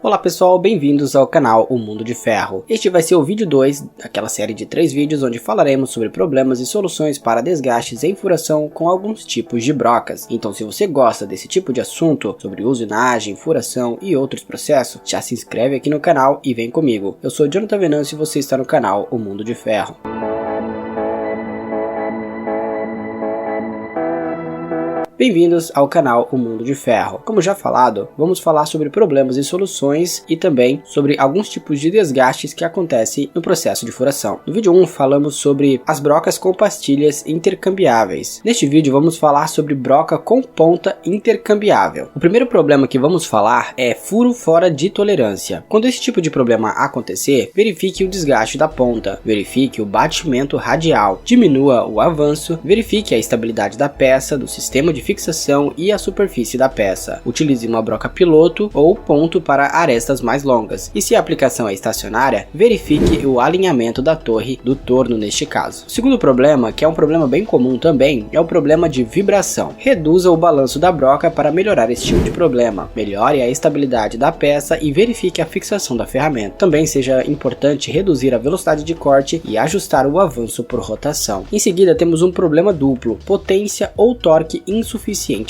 Olá pessoal, bem-vindos ao canal O Mundo de Ferro. Este vai ser o vídeo 2 daquela série de 3 vídeos onde falaremos sobre problemas e soluções para desgastes em furação com alguns tipos de brocas. Então se você gosta desse tipo de assunto, sobre usinagem, furação e outros processos, já se inscreve aqui no canal e vem comigo. Eu sou Jonathan Venâncio e você está no canal O Mundo de Ferro. Bem-vindos ao canal O Mundo de Ferro. Como já falado, vamos falar sobre problemas e soluções e também sobre alguns tipos de desgastes que acontecem no processo de furação. No vídeo 1 falamos sobre as brocas com pastilhas intercambiáveis. Neste vídeo vamos falar sobre broca com ponta intercambiável. O primeiro problema que vamos falar é furo fora de tolerância. Quando esse tipo de problema acontecer, verifique o desgaste da ponta, verifique o batimento radial, diminua o avanço, verifique a estabilidade da peça, do sistema de fixação e a superfície da peça. Utilize uma broca piloto ou ponto para arestas mais longas. E se a aplicação é estacionária, verifique o alinhamento da torre do torno neste caso. O segundo problema, que é um problema bem comum também, é o problema de vibração. Reduza o balanço da broca para melhorar esse tipo de problema. Melhore a estabilidade da peça e verifique a fixação da ferramenta. Também seja importante reduzir a velocidade de corte e ajustar o avanço por rotação. Em seguida temos um problema duplo, potência ou torque insuficiente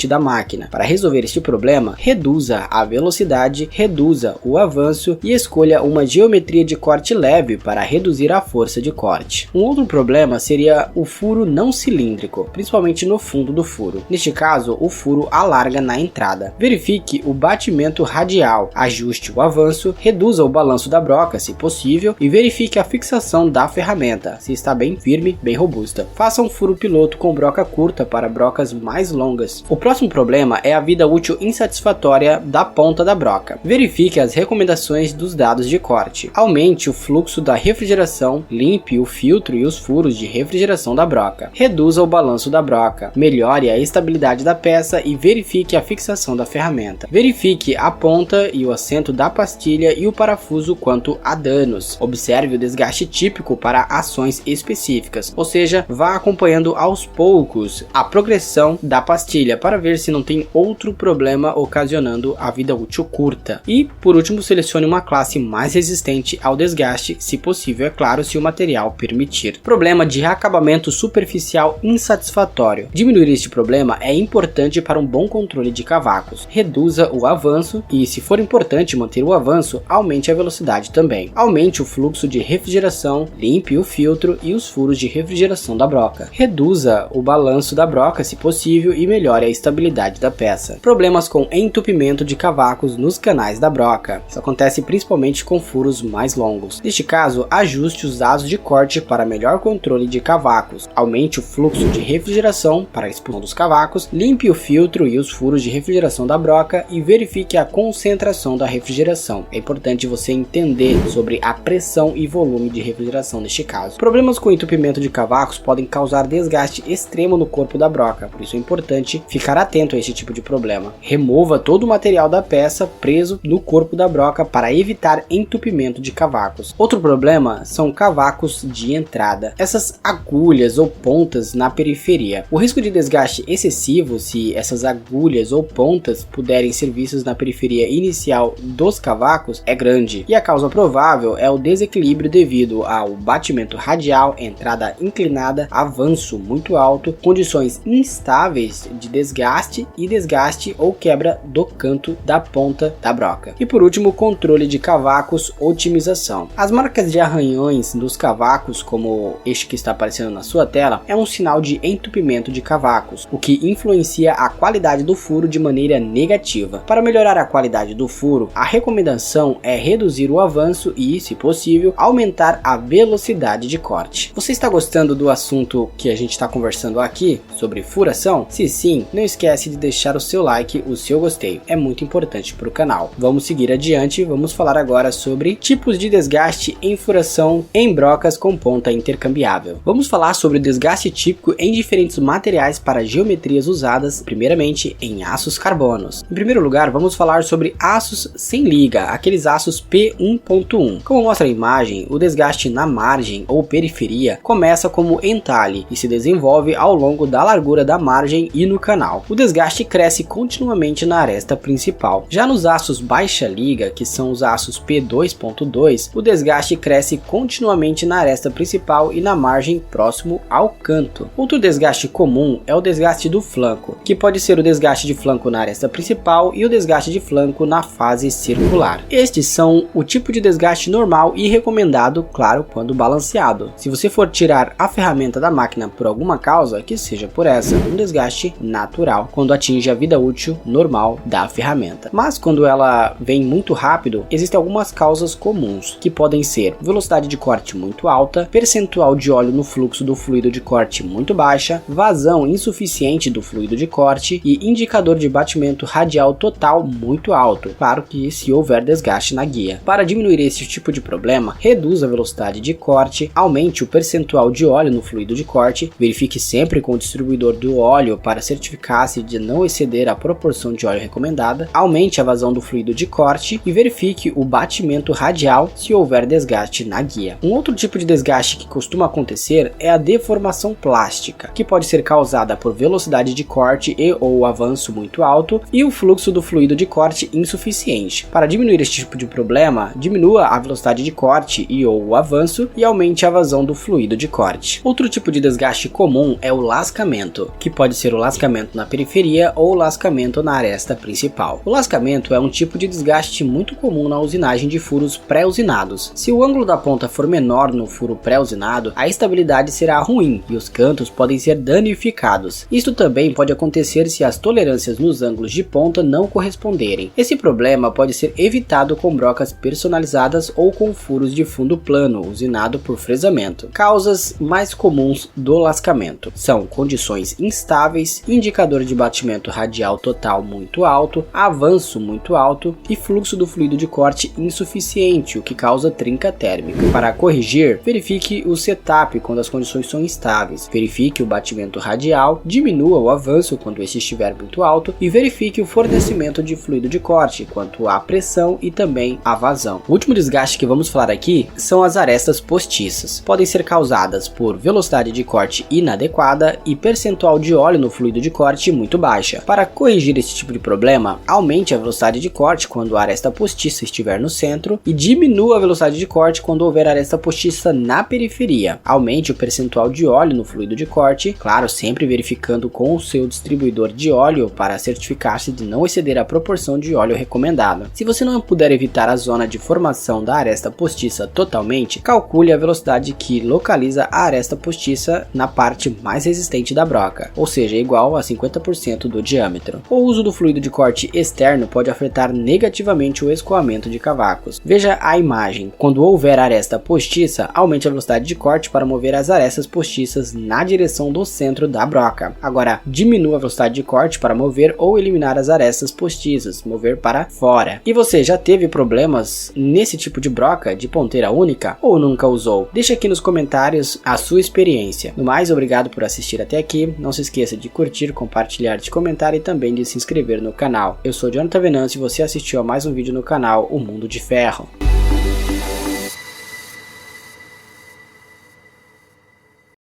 da máquina. Para resolver este problema, reduza a velocidade, reduza o avanço e escolha uma geometria de corte leve para reduzir a força de corte. Um outro problema seria o furo não cilíndrico, principalmente no fundo do furo. Neste caso, o furo alarga na entrada. Verifique o batimento radial, ajuste o avanço, reduza o balanço da broca, se possível, e verifique a fixação da ferramenta, se está bem firme, bem robusta. Faça um furo piloto com broca curta para brocas mais longas. O próximo problema é a vida útil insatisfatória da ponta da broca. Verifique as recomendações dos dados de corte. Aumente o fluxo da refrigeração, limpe o filtro e os furos de refrigeração da broca. Reduza o balanço da broca. Melhore a estabilidade da peça e verifique a fixação da ferramenta. Verifique a ponta e o assento da pastilha e o parafuso quanto a danos. Observe o desgaste típico para ações específicas, ou seja, vá acompanhando aos poucos a progressão da pastilha para ver se não tem outro problema ocasionando a vida útil curta. E, por último, selecione uma classe mais resistente ao desgaste, se possível, é claro, se o material permitir. Problema de acabamento superficial insatisfatório. Diminuir este problema é importante para um bom controle de cavacos. Reduza o avanço e, se for importante manter o avanço, aumente a velocidade também. Aumente o fluxo de refrigeração, limpe o filtro e os furos de refrigeração da broca. Reduza o balanço da broca, se possível, e melhore a estabilidade da peça. Problemas com entupimento de cavacos nos canais da broca. Isso acontece principalmente com furos mais longos. Neste caso, ajuste os dados de corte para melhor controle de cavacos. Aumente o fluxo de refrigeração para a expulsão dos cavacos. Limpe o filtro e os furos de refrigeração da broca e verifique a concentração da refrigeração. É importante você entender sobre a pressão e volume de refrigeração neste caso. Problemas com entupimento de cavacos podem causar desgaste extremo no corpo da broca, por isso é importante ficar atento a esse tipo de problema. Remova todo o material da peça preso no corpo da broca para evitar entupimento de cavacos. Outro problema são cavacos de entrada. Essas agulhas ou pontas na periferia. O risco de desgaste excessivo, se essas agulhas ou pontas puderem ser vistas na periferia inicial dos cavacos, é grande. E a causa provável é o desequilíbrio devido ao batimento radial, entrada inclinada, avanço muito alto, condições instáveis de desgaste ou quebra do canto da ponta da broca. E por último, controle de cavacos, otimização. As marcas de arranhões dos cavacos, como este que está aparecendo na sua tela, é um sinal de entupimento de cavacos, o que influencia a qualidade do furo de maneira negativa. Para melhorar a qualidade do furo, a recomendação é reduzir o avanço e, se possível, aumentar a velocidade de corte. Você está gostando do assunto que a gente está conversando aqui sobre furação? Se sim, não esquece de deixar o seu like, o seu gostei, é muito importante para o canal. Vamos seguir adiante, vamos falar agora sobre tipos de desgaste em furação em brocas com ponta intercambiável. Vamos falar sobre o desgaste típico em diferentes materiais para geometrias usadas, primeiramente em aços carbonos. Em primeiro lugar, vamos falar sobre aços sem liga, aqueles aços P1.1. Como mostra a imagem, o desgaste na margem ou periferia começa como entalhe e se desenvolve ao longo da largura da margem e no canal. O desgaste cresce continuamente na aresta principal. Já nos aços baixa liga, que são os aços P2.2, o desgaste cresce continuamente na aresta principal e na margem próximo ao canto. Outro desgaste comum é o desgaste do flanco, que pode ser o desgaste de flanco na aresta principal e o desgaste de flanco na fase circular. Estes são o tipo de desgaste normal e recomendado, claro, quando balanceado. Se você for tirar a ferramenta da máquina por alguma causa, que seja por essa, um desgaste natural, quando atinge a vida útil normal da ferramenta. Mas quando ela vem muito rápido, existem algumas causas comuns, que podem ser velocidade de corte muito alta, percentual de óleo no fluxo do fluido de corte muito baixa, vazão insuficiente do fluido de corte e indicador de batimento radial total muito alto, claro que se houver desgaste na guia. Para diminuir esse tipo de problema, reduza a velocidade de corte, aumente o percentual de óleo no fluido de corte, verifique sempre com o distribuidor do óleo para certificar-se de não exceder a proporção de óleo recomendada, aumente a vazão do fluido de corte e verifique o batimento radial se houver desgaste na guia. Um outro tipo de desgaste que costuma acontecer é a deformação plástica, que pode ser causada por velocidade de corte e ou avanço muito alto e o fluxo do fluido de corte insuficiente. Para diminuir este tipo de problema, diminua a velocidade de corte e ou o avanço e aumente a vazão do fluido de corte. Outro tipo de desgaste comum é o lascamento, que pode ser o lascamento na periferia ou o lascamento na aresta principal. O lascamento é um tipo de desgaste muito comum na usinagem de furos pré-usinados. Se o ângulo da ponta for menor no furo pré-usinado, a estabilidade será ruim e os cantos podem ser danificados. Isto também pode acontecer se as tolerâncias nos ângulos de ponta não corresponderem. Esse problema pode ser evitado com brocas personalizadas ou com furos de fundo plano usinado por fresamento. Causas mais comuns do lascamento são condições instáveis, indicador de batimento radial total muito alto, avanço muito alto e fluxo do fluido de corte insuficiente, o que causa trinca térmica. Para corrigir, verifique o setup quando as condições são instáveis, verifique o batimento radial, diminua o avanço quando este estiver muito alto e verifique o fornecimento de fluido de corte quanto à pressão e também à vazão. O último desgaste que vamos falar aqui são as arestas postiças. Podem ser causadas por velocidade de corte inadequada e percentual de óleo no fluido de corte muito baixa. Para corrigir esse tipo de problema, aumente a velocidade de corte quando a aresta postiça estiver no centro e diminua a velocidade de corte quando houver aresta postiça na periferia. Aumente o percentual de óleo no fluido de corte, claro, sempre verificando com o seu distribuidor de óleo para certificar-se de não exceder a proporção de óleo recomendada. Se você não puder evitar a zona de formação da aresta postiça totalmente, calcule a velocidade que localiza a aresta postiça na parte mais resistente da broca, ou seja, igual a 50% do diâmetro. O uso do fluido de corte externo pode afetar negativamente o escoamento de cavacos. Veja a imagem. Quando houver aresta postiça, aumente a velocidade de corte para mover as arestas postiças na direção do centro da broca. Agora, diminua a velocidade de corte para mover ou eliminar as arestas postiças, mover para fora. E você já teve problemas nesse tipo de broca de ponteira única ou nunca usou? Deixa aqui nos comentários a sua experiência. No mais, obrigado por assistir até aqui. Não se esqueça de curtir, compartilhar, de comentar e também de se inscrever no canal. Eu sou Jonathan Venâncio e você assistiu a mais um vídeo no canal O Mundo de Ferro.